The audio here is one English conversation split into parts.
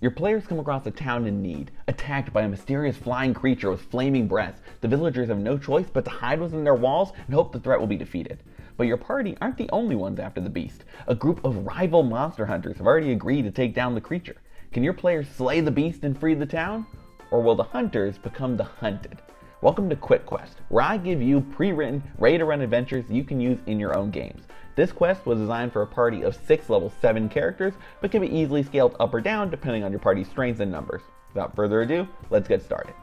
Your players come across a town in need, attacked by a mysterious flying creature with flaming breath. The villagers have no choice but to hide within their walls and hope the threat will be defeated. But your party aren't the only ones after the beast. A group of rival monster hunters have already agreed to take down the creature. Can your players slay the beast and free the town? Or will the hunters become the hunted? Welcome to Quick Quest, where I give you pre-written, ready-to-run adventures you can use in your own games. This quest was designed for a party of 6 level 7 characters, but can be easily scaled up or down depending on your party's strengths and numbers. Without further ado, let's get started.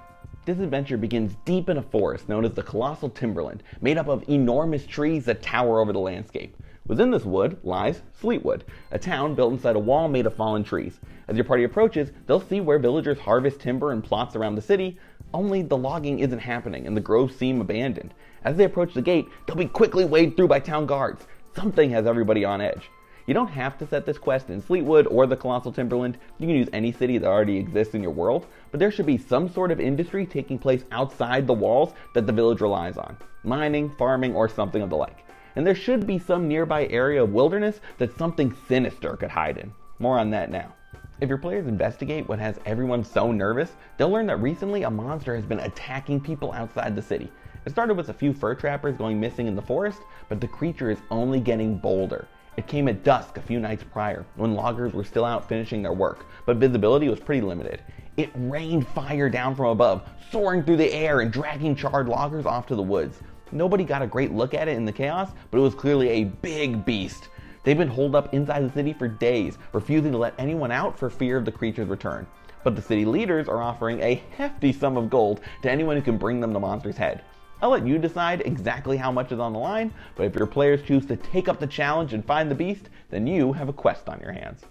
This adventure begins deep in a forest known as the colossal Timberland, made up of enormous trees that tower over the landscape. Within this wood lies Sleetwood, a town built inside a wall made of fallen trees. As your party approaches, they'll see where villagers harvest timber in plots around the city, only the logging isn't happening and the groves seem abandoned. As they approach the gate, they'll be quickly waved through by town guards. Something has everybody on edge. You don't have to set this quest in Sleetwood or the colossal Timberland. You can use any city that already exists in your world, but there should be some sort of industry taking place outside the walls that the village relies on. Mining, farming, or something of the like. And there should be some nearby area of wilderness that something sinister could hide in. More on that now. If your players investigate what has everyone so nervous, they'll learn that recently a monster has been attacking people outside the city. It started with a few fur trappers going missing in the forest, but the creature is only getting bolder. It came at dusk a few nights prior, when loggers were still out finishing their work, but visibility was pretty limited. It rained fire down from above, soaring through the air and dragging charred loggers off to the woods. Nobody got a great look at it in the chaos, but it was clearly a big beast. They've been holed up inside the city for days, refusing to let anyone out for fear of the creature's return. But the city leaders are offering a hefty sum of gold to anyone who can bring them the monster's head. I'll let you decide exactly how much is on the line, but if your players choose to take up the challenge and find the beast, then you have a quest on your hands.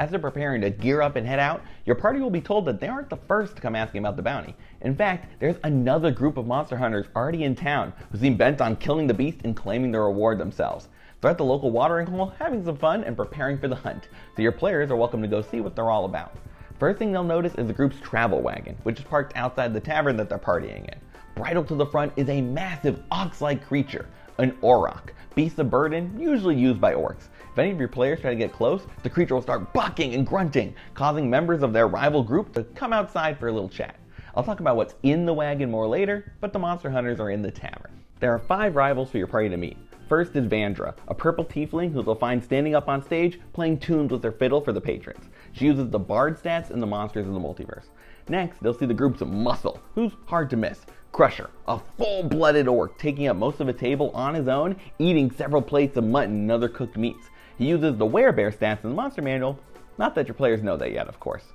As they're preparing to gear up and head out, your party will be told that they aren't the first to come asking about the bounty. In fact, there's another group of monster hunters already in town who seem bent on killing the beast and claiming the reward themselves. They're at the local watering hole having some fun and preparing for the hunt, so your players are welcome to go see what they're all about. First thing they'll notice is the group's travel wagon, which is parked outside the tavern that they're partying in. Bridled to the front is a massive ox-like creature, an auroch, beast of burden usually used by orcs. If any of your players try to get close, the creature will start bucking and grunting, causing members of their rival group to come outside for a little chat. I'll talk about what's in the wagon more later, but the monster hunters are in the tavern. There are 5 rivals for your party to meet. First is Vandra, a purple tiefling who they'll find standing up on stage playing tunes with their fiddle for the patrons. She uses the bard stats in the Monsters of the Multiverse. Next, they'll see the group's Muscle, who's hard to miss. Crusher, a full-blooded orc taking up most of a table on his own, eating several plates of mutton and other cooked meats. He uses the werebear stats in the monster manual, not that your players know that yet, of course.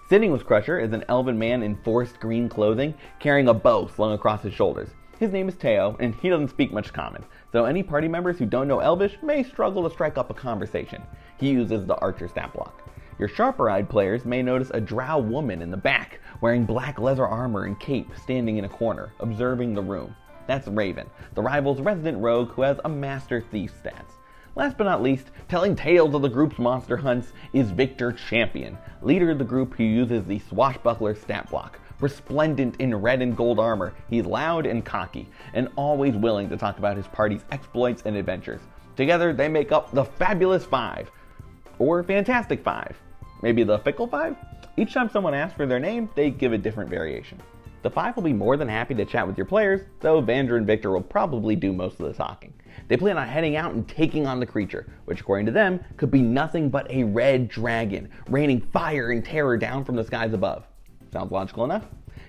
Sitting with Crusher is an elven man in forest green clothing, carrying a bow slung across his shoulders. His name is Teo, and he doesn't speak much common, so any party members who don't know Elvish may struggle to strike up a conversation. He uses the archer stat block. Your sharper-eyed players may notice a drow woman in the back, wearing black leather armor and cape, standing in a corner, observing the room. That's Raven, the rival's resident rogue who has a master thief stats. Last but not least, telling tales of the group's monster hunts is Victor Champion, leader of the group who uses the swashbuckler stat block. Resplendent in red and gold armor, he's loud and cocky, and always willing to talk about his party's exploits and adventures. Together, they make up the Fabulous 5, or Fantastic 5. Maybe the Fickle 5? Each time someone asks for their name, they give a different variation. The 5 will be more than happy to chat with your players, though Vandra and Victor will probably do most of the talking. They plan on heading out and taking on the creature, which according to them, could be nothing but a red dragon, raining fire and terror down from the skies above. Sounds logical enough?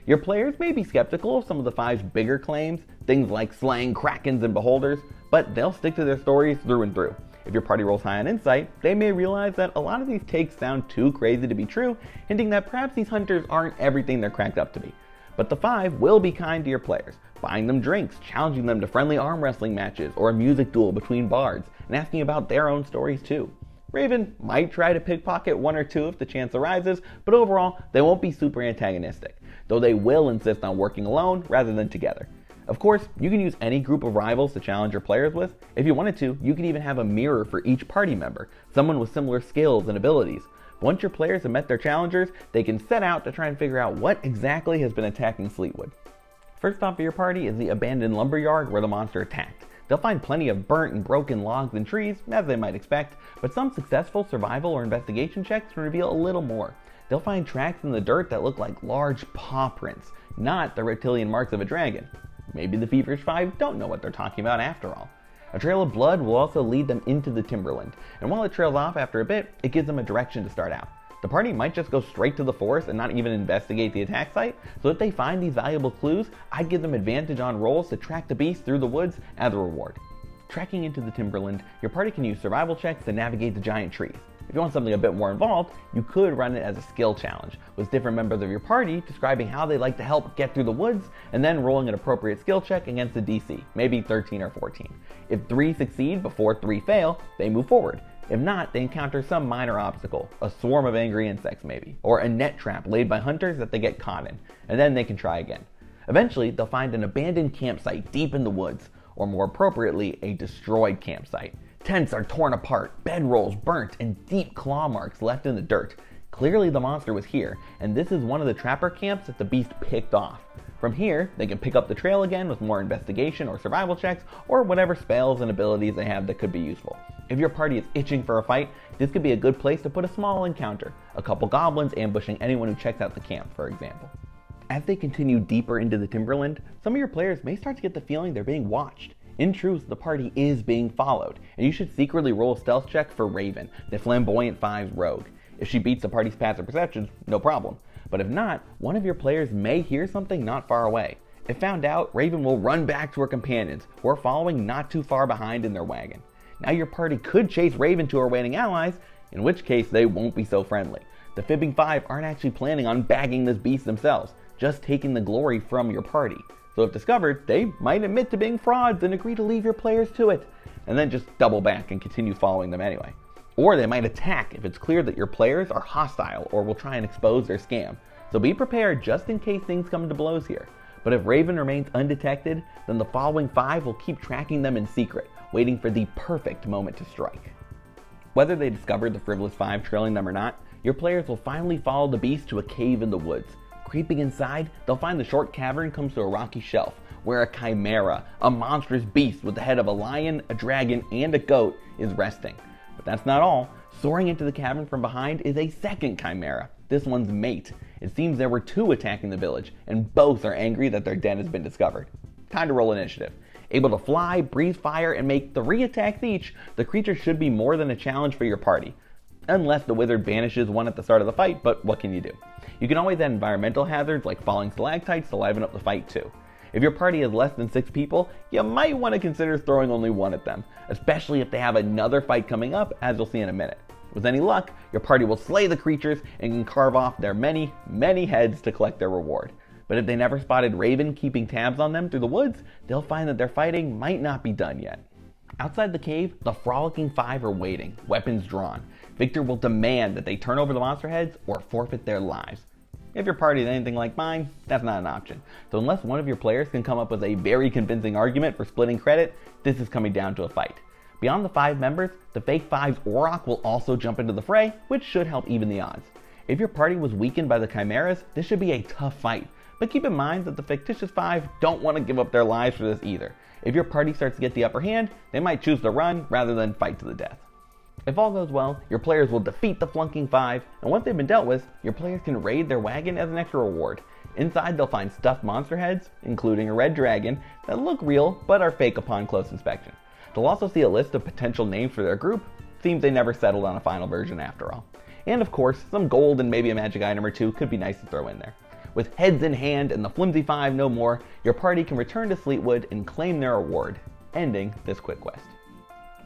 Your players may be skeptical of some of the 5's bigger claims, things like slaying krakens and beholders, but they'll stick to their stories through and through. If your party rolls high on insight, they may realize that a lot of these takes sound too crazy to be true, hinting that perhaps these hunters aren't everything they're cracked up to be. But the 5 will be kind to your players, buying them drinks, challenging them to friendly arm wrestling matches or a music duel between bards, and asking about their own stories too. Raven might try to pickpocket 1 or 2 if the chance arises, but overall, they won't be super antagonistic, though they will insist on working alone rather than together. Of course, you can use any group of rivals to challenge your players with. If you wanted to, you could even have a mirror for each party member, someone with similar skills and abilities. Once your players have met their challengers, they can set out to try and figure out what exactly has been attacking Sleetwood. First stop for your party is the abandoned lumberyard where the monster attacked. They'll find plenty of burnt and broken logs and trees, as they might expect, but some successful survival or investigation checks can reveal a little more. they'll find tracks in the dirt that look like large paw prints, not the reptilian marks of a dragon. Maybe the feverish five don't know what they're talking about after all. A trail of blood will also lead them into the Timberland, and while it trails off after a bit, it gives them a direction to start out. The party might just go straight to the forest and not even investigate the attack site, so if they find these valuable clues, I'd give them advantage on rolls to track the beast through the woods as a reward. Tracking into the Timberland, your party can use survival checks to navigate the giant trees. If you want something a bit more involved, you could run it as a skill challenge, with different members of your party describing how they like to help get through the woods, and then rolling an appropriate skill check against the DC, maybe 13 or 14. If 3 succeed before 3 fail, they move forward. If not, they encounter some minor obstacle, a swarm of angry insects maybe, or a net trap laid by hunters that they get caught in, and then they can try again. Eventually, they'll find an abandoned campsite deep in the woods, or more appropriately, a destroyed campsite. Tents are torn apart, bedrolls burnt, and deep claw marks left in the dirt. Clearly the monster was here, and this is one of the trapper camps that the beast picked off. From here, they can pick up the trail again with more investigation or survival checks, or whatever spells and abilities they have that could be useful. If your party is itching for a fight, this could be a good place to put a small encounter, a couple goblins ambushing anyone who checks out the camp, for example. As they continue deeper into the Timberland, some of your players may start to get the feeling they're being watched. In truth, the party is being followed, and you should secretly roll a stealth check for Raven, the flamboyant 5's rogue. If she beats the party's passive perception, no problem. But if not, one of your players may hear something not far away. If found out, Raven will run back to her companions, who are following not too far behind in their wagon. Now your party could chase Raven to her waiting allies, in which case they won't be so friendly. The fibbing 5 aren't actually planning on bagging this beast themselves, just taking the glory from your party. So if discovered, they might admit to being frauds and agree to leave your players to it, and then just double back and continue following them anyway. Or they might attack if it's clear that your players are hostile or will try and expose their scam. So be prepared just in case things come to blows here. But if Raven remains undetected, then the following 5 will keep tracking them in secret, waiting for the perfect moment to strike. Whether they discovered the frivolous 5 trailing them or not, your players will finally follow the beast to a cave in the woods. Creeping inside, they'll find the short cavern comes to a rocky shelf, where a chimera, a monstrous beast with the head of a lion, a dragon, and a goat, is resting. But that's not all. Soaring into the cavern from behind is a second chimera, this one's mate. It seems there were 2 attacking the village, and both are angry that their den has been discovered. Time to roll initiative. Able to fly, breathe fire, and make 3 attacks each, the creature should be more than a challenge for your party. Unless the wizard banishes one at the start of the fight, but what can you do? You can always add environmental hazards like falling stalactites to liven up the fight too. If your party has less than 6 people, you might want to consider throwing only 1 at them, especially if they have another fight coming up, as you'll see in a minute. With any luck, your party will slay the creatures and can carve off their many, many heads to collect their reward. But if they never spotted Raven keeping tabs on them through the woods, they'll find that their fighting might not be done yet. Outside the cave, the frolicking 5 are waiting, weapons drawn. Victor will demand that they turn over the monster heads or forfeit their lives. If your party is anything like mine, that's not an option. So unless one of your players can come up with a very convincing argument for splitting credit, this is coming down to a fight. Beyond the 5 members, the fake 5's Auroch will also jump into the fray, which should help even the odds. If your party was weakened by the chimeras, this should be a tough fight. But keep in mind that the fictitious 5 don't want to give up their lives for this either. If your party starts to get the upper hand, they might choose to run rather than fight to the death. If all goes well, your players will defeat the flunking 5, and once they've been dealt with, your players can raid their wagon as an extra reward. Inside they'll find stuffed monster heads, including a red dragon, that look real but are fake upon close inspection. They'll also see a list of potential names for their group. Seems they never settled on a final version after all. And of course, some gold and maybe a magic item or 2 could be nice to throw in there. With heads in hand and the flimsy 5 no more, your party can return to Sleetwood and claim their reward, ending this quick quest.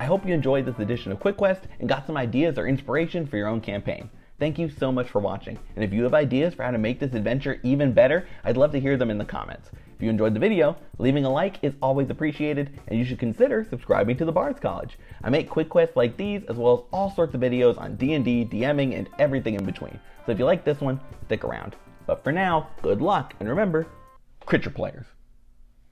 I hope you enjoyed this edition of Quick Quest and got some ideas or inspiration for your own campaign. Thank you so much for watching, and if you have ideas for how to make this adventure even better, I'd love to hear them in the comments. If you enjoyed the video, leaving a like is always appreciated, and you should consider subscribing to the Bard's College. I make quick quests like these, as well as all sorts of videos on D&D, DMing, and everything in between. So if you like this one, stick around. But for now, good luck, and remember, crit your players.